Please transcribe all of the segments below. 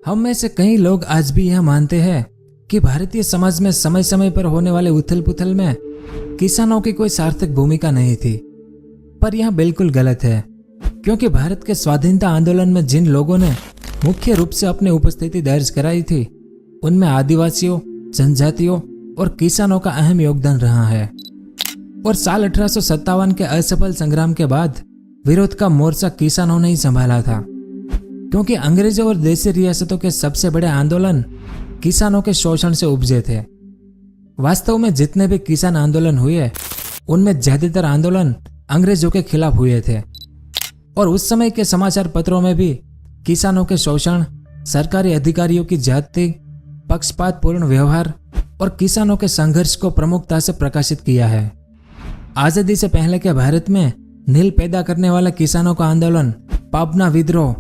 हम में से कई लोग आज भी यह मानते हैं कि भारतीय समाज में समय समय पर होने वाले उथल पुथल में किसानों की कोई सार्थक भूमिका नहीं थी। पर यह बिल्कुल गलत है, क्योंकि भारत के स्वाधीनता आंदोलन में जिन लोगों ने मुख्य रूप से अपनी उपस्थिति दर्ज कराई थी, उनमें आदिवासियों, जनजातियों और किसानों का अहम योगदान रहा है। और साल 1857 के असफल संग्राम के बाद विरोध का मोर्चा किसानों ने ही संभाला था, क्योंकि अंग्रेजों और देशी रियासतों के सबसे बड़े आंदोलन किसानों के शोषण से उपजे थे। वास्तव में जितने भी किसान आंदोलन हुए, उनमें ज्यादातर आंदोलन अंग्रेजों के खिलाफ हुए थे। और उस समय के समाचार पत्रों में भी किसानों के शोषण, सरकारी अधिकारियों की ज्यादती, पक्षपातपूर्ण व्यवहार और किसानों के संघर्ष को प्रमुखता से प्रकाशित किया है। आजादी से पहले के भारत में नील पैदा करने वाले किसानों का आंदोलन, पाबना विद्रोह,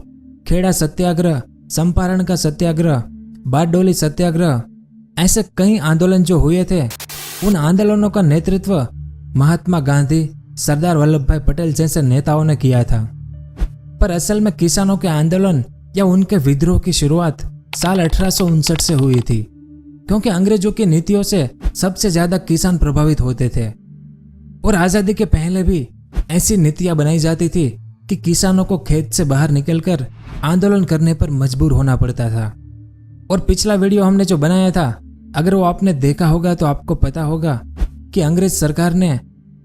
खेड़ा सत्याग्रह, चंपारण का सत्याग्रह, बारडोली सत्याग्रह, ऐसे कई आंदोलन जो हुए थे, उन आंदोलनों का नेतृत्व महात्मा गांधी, सरदार वल्लभ भाई पटेल जैसे नेताओं ने किया था। पर असल में किसानों के आंदोलन या उनके विद्रोह की शुरुआत साल 1859 से हुई थी, क्योंकि अंग्रेजों की नीतियों से सबसे ज्यादा किसान प्रभावित होते थे। और आजादी के पहले भी ऐसी नीतियां बनाई जाती थी कि किसानों को खेत से बाहर निकलकर आंदोलन करने पर मजबूर होना पड़ता था। और पिछला वीडियो हमने जो बनाया था, अगर वो आपने देखा होगा तो आपको पता होगा कि अंग्रेज सरकार ने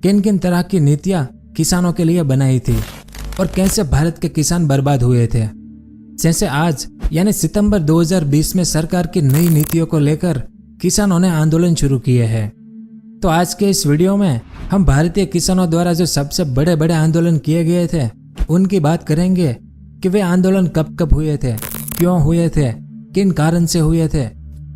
किन किन तरह की नीतियां किसानों के लिए बनाई थी और कैसे भारत के किसान बर्बाद हुए थे। जैसे आज यानी सितंबर 2020 में सरकार की नई नीतियों को लेकर किसानों ने आंदोलन शुरू किए हैं। तो आज के इस वीडियो में हम भारतीय किसानों द्वारा जो सबसे बड़े बड़े आंदोलन किए गए थे, उनकी बात करेंगे कि वे आंदोलन कब कब हुए थे, क्यों हुए थे, किन कारण से हुए थे,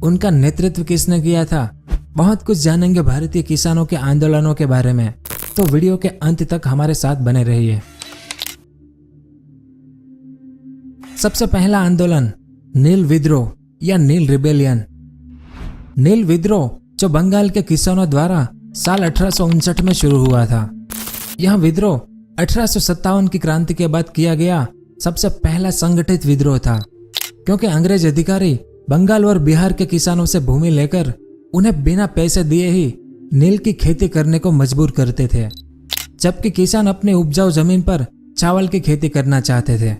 उनका नेतृत्व किसने किया था। बहुत कुछ जानेंगे भारतीय किसानों के आंदोलनों के बारे में, तो वीडियो के अंत तक हमारे साथ बने रहिए। सबसे पहला आंदोलन नील विद्रोह या नील रिबेलियन। नील विद्रोह जो बंगाल के किसानों द्वारा साल 1859 में शुरू हुआ था। यह विद्रोह 1857 की क्रांति के बाद किया गया सबसे पहला संगठित विद्रोह था, क्योंकि अंग्रेज अधिकारी बंगाल और बिहार के किसानों से भूमि लेकर उन्हें बिना पैसे दिए ही नील की खेती करने को मजबूर करते थे, जबकि किसान अपनी उपजाऊ जमीन पर चावल की खेती करना चाहते थे।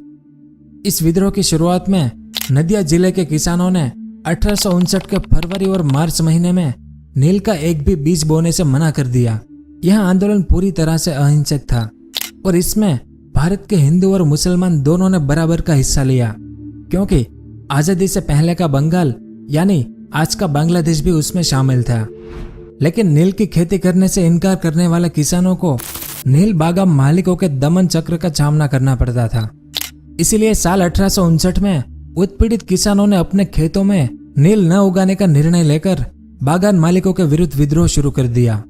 इस विद्रोह की शुरुआत में नदिया जिले के किसानों ने 1859 के फरवरी और मार्च महीने में नील का एक भी बीज बोने से मना कर दिया। यह आंदोलन पूरी तरह से अहिंसक था और इसमें भारत के हिंदू और मुसलमान दोनों ने बराबर का हिस्सा लिया, क्योंकि आजादी से पहले का बंगाल यानी आज का बांग्लादेश भी उसमें शामिल था। लेकिन नील की खेती करने से इनकार करने वाले किसानों को नील बागान मालिकों के दमन चक्र का सामना करना पड़ता था। इसीलिए साल 1859 में उत्पीड़ित किसानों ने अपने खेतों में नील न उगाने का निर्णय लेकर बागान मालिकों के विरुद्ध विद्रोह शुरू कर दिया।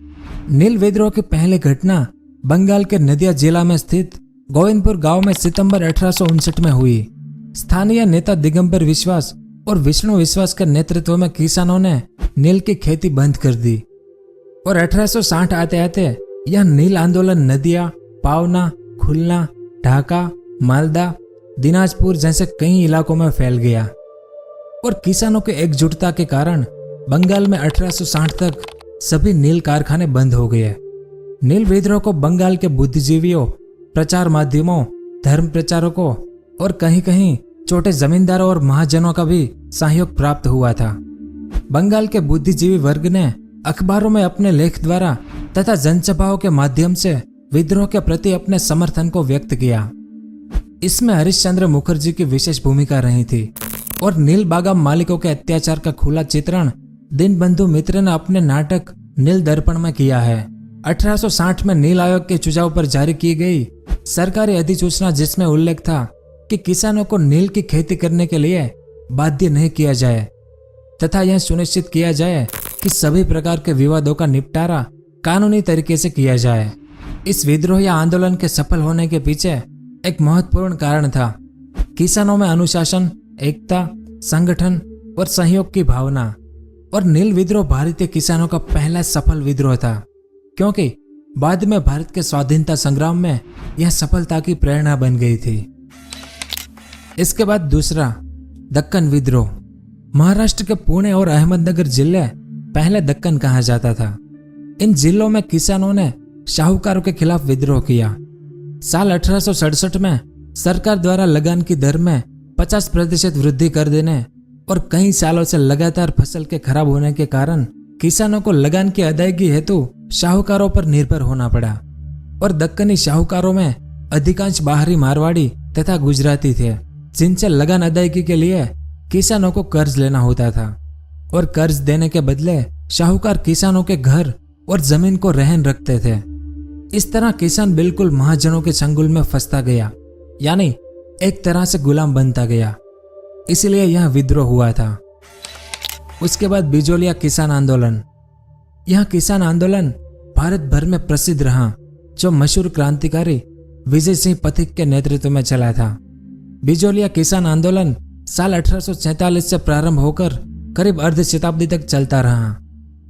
नील विद्रोह की पहली घटना बंगाल के नदिया जिला में स्थित गोविंदपुर गांव में सितंबर 1859 में हुई। स्थानीय नेता दिगंबर विश्वास और विष्णु विश्वास के नेतृत्व में किसानों ने नील की खेती बंद कर दी और 1860 आते आते यह नील आंदोलन नदिया, पावना, खुलना, ढाका, मालदा, दिनाजपुर जैसे कई इलाकों में फैल गया। और किसानों की एकजुटता के कारण बंगाल में 1860 तक सभी नील कारखाने बंद हो गए। नील विद्रोह को बंगाल के बुद्धिजीवियों, प्रचार माध्यमों, धर्म प्रचारकों और कहीं कहीं छोटे जमींदारों और महाजनों का भी सहयोग प्राप्त हुआ था। बंगाल के बुद्धिजीवी वर्ग ने अखबारों में अपने लेख द्वारा तथा जनसभाओं के माध्यम से विद्रोह के प्रति अपने समर्थन को व्यक्त किया। इसमें हरिश्चंद्र मुखर्जी की विशेष भूमिका रही थी और नील बागान मालिकों के अत्याचार का खुला चित्रण दीनबंधु मित्र ने अपने नाटक नील दर्पण में किया है। 1860 में नील आयोग के सुझाव पर जारी की गई सरकारी अधिसूचना, जिसमें उल्लेख था कि किसानों को नील की खेती करने के लिए बाध्य नहीं किया जाए तथा यह सुनिश्चित किया जाए कि सभी प्रकार के विवादों का निपटारा कानूनी तरीके से किया जाए। इस विद्रोह या आंदोलन के सफल होने के पीछे एक महत्वपूर्ण कारण था किसानों में अनुशासन, एकता, संगठन और सहयोग की भावना। और नील विद्रोह भारतीय किसानों का पहला सफल विद्रोह था, क्योंकि बाद में भारत के स्वाधीनता संग्राम में यह सफलता की प्रेरणा बन गई थी। इसके बाद दूसरा दक्कन विद्रोह। महाराष्ट्र के पुणे और अहमदनगर जिले पहले दक्कन कहा जाता था। इन जिलों में किसानों ने शाहूकारों के खिलाफ विद्रोह किया। साल 1867 में सरकार द्वारा लगान की दर में 50% वृद्धि कर देने और कई सालों से लगातार फसल के खराब होने के कारण किसानों को लगान की अदायगी हेतु शाहूकारों पर निर्भर होना पड़ा। और दक्कनी शाहूकारों में अधिकांश बाहरी मारवाड़ी तथा गुजराती थे, जिनसे लगान अदायगी के लिए किसानों को कर्ज लेना होता था। और कर्ज देने के बदले शाहूकार किसानों के घर और जमीन को रहन रखते थे। इस तरह किसान बिल्कुल महाजनों के चंगुल में फंसता गया, यानी एक तरह से गुलाम बनता गया। इसलिए यह विद्रोह हुआ था। उसके बाद बिजोलिया किसान आंदोलन। यह किसान आंदोलन भारत भर में प्रसिद्ध रहा, जो मशहूर क्रांतिकारी विजय सिंह पथिक के नेतृत्व में चला था। बिजोलिया किसान आंदोलन साल 1846 से प्रारंभ होकर करीब अर्ध शताब्दी तक चलता रहा।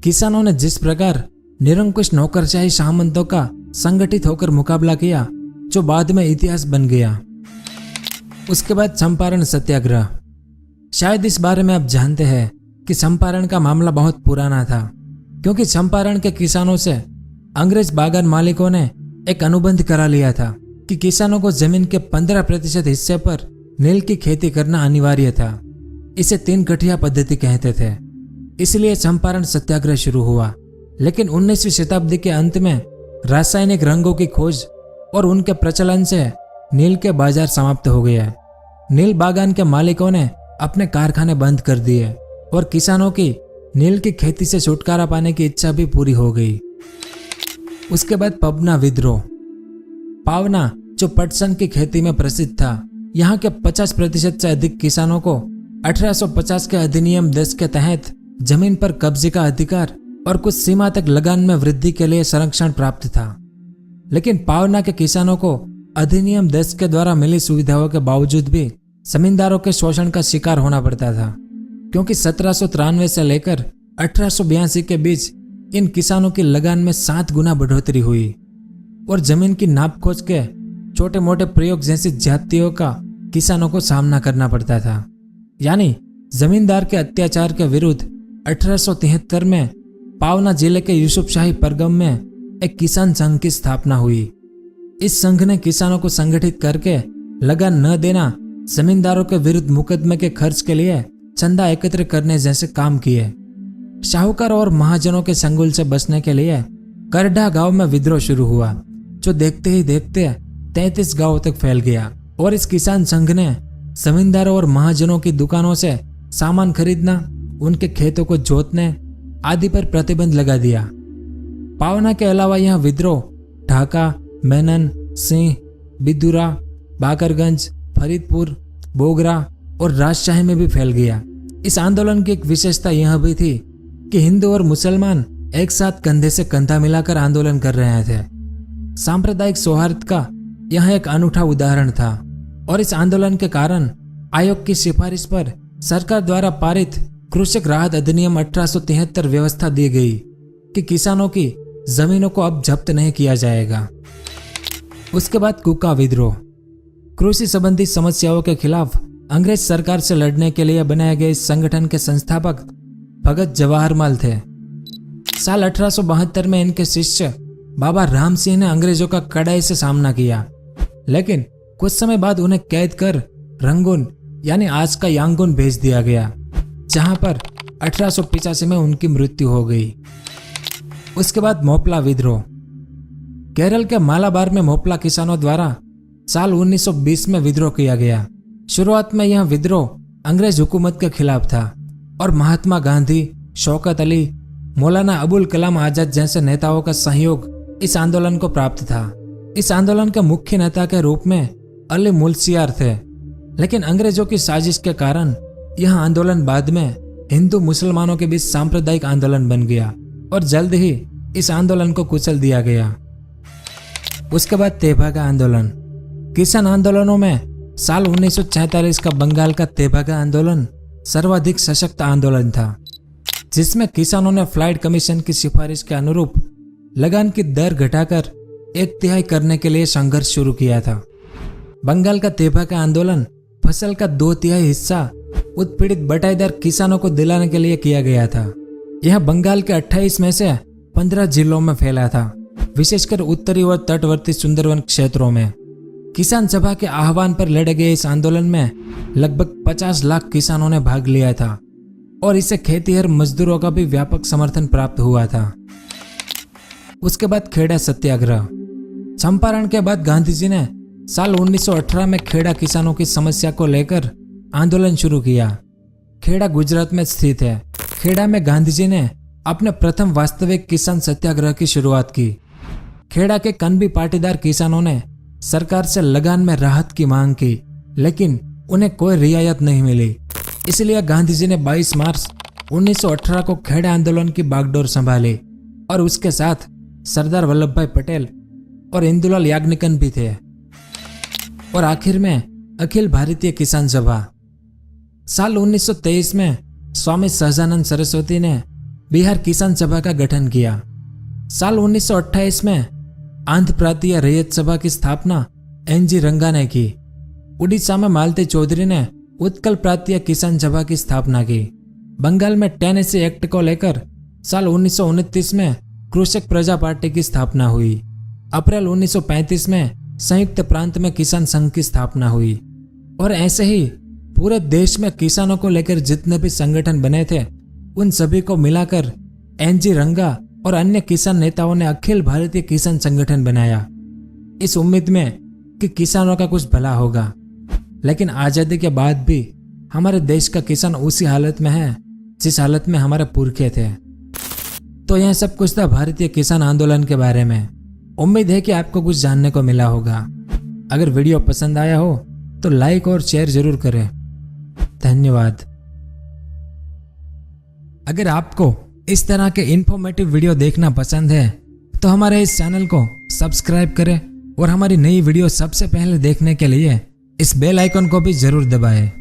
किसानों ने जिस प्रकार निरंकुश नौकरशाही सामंतों का संगठित होकर मुकाबला किया, जो बाद में इतिहास बन गया। उसके बाद चंपारण सत्याग्रह। शायद इस बारे में आप जानते हैं कि चंपारण का मामला बहुत पुराना था, क्योंकि चंपारण के किसानों से अंग्रेज बागान मालिकों ने एक अनुबंध करा लिया था कि किसानों को जमीन के 15% हिस्से पर नील की खेती करना अनिवार्य था। इसे 3 कठिया पद्धति कहते थे। इसलिए चंपारण सत्याग्रह शुरू हुआ। लेकिन 19वीं शताब्दी के अंत में रासायनिक रंगों की खोज और उनके प्रचलन से नील के बाजार समाप्त हो गए। नील बागान के मालिकों ने अपने कारखाने बंद कर दिए और किसानों की नील की खेती से छुटकारा पाने की इच्छा भी पूरी हो गई। उसके बाद पवना विद्रोह। पावना, जो पटसन की खेती में प्रसिद्ध था, यहाँ के 50% से अधिक किसानों को 1850 के अधिनियम 10 के तहत जमीन पर कब्जे का अधिकार और कुछ सीमा तक लगान में वृद्धि के लिए संरक्षण प्राप्त था। लेकिन पावना के किसानों को अधिनियम 10 के द्वारा मिली सुविधाओं के बावजूद भी जमींदारों के शोषण का शिकार होना पड़ता था, क्योंकि 1793 से लेकर 1882 के बीच इन किसानों की लगान में 7 गुना बढ़ोतरी हुई और जमीन की नाप खोज के छोटे मोटे प्रयोग जैसी ज्यादतियों का किसानों को सामना करना पड़ता था। यानी जमींदार के अत्याचार के विरुद्ध 1873 में पावना जिले के यूसुफशाही परगम में एक किसान संघ की स्थापना हुई। इस संघ ने किसानों को संगठित करके लगान न देना, जमींदारों के विरुद्ध मुकदमे के खर्च के लिए चंदा एकत्र करने जैसे काम किए। शाहूकार और महाजनों के संगुल से बचने के लिए करडा गांव में विद्रोह शुरू हुआ, जो देखते ही देखते 33 गांवों तक फैल गया। और इस किसान संघ ने जमींदारों और महाजनों की दुकानों से सामान खरीदना, उनके खेतों को जोतने आदि पर प्रतिबंध लगा दिया। पावना के अलावा यह विद्रोह ढाका, मेनन, सिंह, बिदुरा, बाकरगंज, फरीदपुर, बोगरा और राजशाही में भी फैल गया। इस आंदोलन की एक विशेषता यह भी थी कि हिंदू और मुसलमान एक साथ कंधे से कंधा मिलाकर आंदोलन कर रहे थे। सांप्रदायिक सौहार्द का यह एक अनूठा उदाहरण था। और इस आंदोलन के कारण आयोग की सिफारिश पर सरकार द्वारा पारित कृषक राहत अधिनियम 1873 व्यवस्था दी गई कि किसानों की जमीनों को अब जब्त नहीं किया जाएगा। उसके बाद कुका विद्रोह। कृषि संबंधी समस्याओं के खिलाफ अंग्रेज सरकार से लड़ने के लिए बनाए गए इस संगठन के संस्थापक भगत जवाहरलाल थे। साल 1872 में इनके शिष्य बाबा राम सिंह ने अंग्रेजों का कड़ाई से सामना किया, लेकिन कुछ समय बाद उन्हें कैद कर रंगून यानी आज का यांगून भेज दिया गया, जहां पर 1885 में उनकी मृत्यु हो गई। उसके बाद मोपला विद्रोह। केरल के मालाबार में मोपला किसानों द्वारा साल 1920 में विद्रोह किया गया। शुरुआत में यह विद्रोह अंग्रेज हुकूमत के खिलाफ था और महात्मा गांधी, शौकत अली, मौलाना अबुल कलाम आजाद जैसे नेताओं का सहयोग इस आंदोलन को प्राप्त था। इस आंदोलन के मुख्य नेता के रूप में अली मुल्सियार थे, लेकिन अंग्रेजों की साजिश के कारण यह आंदोलन बाद में हिंदू मुसलमानों के बीच सांप्रदायिक आंदोलन बन गया और जल्द ही इस आंदोलन को कुचल दिया गया। उसके बाद तेभागा आंदोलन। किसान आंदोलनों में साल 1946 का बंगाल का तेभागा आंदोलन सर्वाधिक सशक्त आंदोलन था, जिसमें किसानों ने फ्लाइट कमीशन की सिफारिश के अनुरूप लगान की दर घटाकर 1/3 करने के लिए संघर्ष शुरू किया था। बंगाल का तेभागा आंदोलन फसल का 2/3 हिस्सा उत्पीड़ित बटाईदार किसानों को दिलाने के लिए किया गया था। यह बंगाल के 28 में से 15 जिलों में फैला था, विशेषकर उत्तरी और तटवर्ती सुंदरवन क्षेत्रों में। किसान सभा के आह्वान पर लड़े गए इस आंदोलन में लगभग 50 लाख किसानों ने भाग लिया था और इससे खेतीहर मजदूरों का भी व्यापक समर्थन प्राप्त हुआ था। उसके बाद खेड़ा सत्याग्रह। चंपारण के बाद गांधी जी ने साल 1918 में खेड़ा किसानों की समस्या को लेकर आंदोलन शुरू किया। खेड़ा गुजरात में स्थित है। खेड़ा में गांधी जी ने अपने प्रथम वास्तविक किसान सत्याग्रह की शुरुआत की। खेड़ा के कनबी पाटीदार किसानों ने सरकार से लगान में राहत की मांग की, लेकिन उन्हें कोई रियायत नहीं मिली। इसलिए गांधी जी ने 22 मार्च 1918 को खेड़ा आंदोलन की बागडोर संभाली और उसके साथ सरदार वल्लभ भाई पटेल और इंदुलाल याग्निकन भी थे। और आखिर में अखिल भारतीय किसान सभा। साल 1923 में स्वामी सहजानंद सरस्वती ने बिहार किसान सभा का गठन किया। साल 1928 में आंध्र प्रांतीय रैयत सभा की स्थापना एन.जी. रंगा ने की। उड़ीसा में मालती चौधरी ने उत्कल प्रांतीय किसान सभा की स्थापना की। बंगाल में टेनेसी एक्ट को लेकर साल 1929 में कृषक प्रजा पार्टी की स्थापना हुई। अप्रैल 1935 में संयुक्त प्रांत में किसान संघ की स्थापना हुई। और ऐसे ही पूरे देश में किसानों को लेकर जितने भी संगठन बने थे, उन सभी को मिलाकर एन.जी. रंगा और अन्य किसान नेताओं ने अखिल भारतीय किसान संगठन बनाया, इस उम्मीद में कि किसानों का कुछ भला होगा। लेकिन आजादी के बाद भी हमारे देश का किसान उसी हालत में है जिस हालत में हमारे पुरखे थे। तो यह सब कुछ था भारतीय किसान आंदोलन के बारे में। उम्मीद है कि आपको कुछ जानने को मिला होगा। अगर वीडियो पसंद आया हो तो लाइक और शेयर जरूर करें। धन्यवाद। अगर आपको इस तरह के इंफॉर्मेटिव वीडियो देखना पसंद है तो हमारे इस चैनल को सब्सक्राइब करें और हमारी नई वीडियो सबसे पहले देखने के लिए इस बेल आइकन को भी जरूर दबाएं।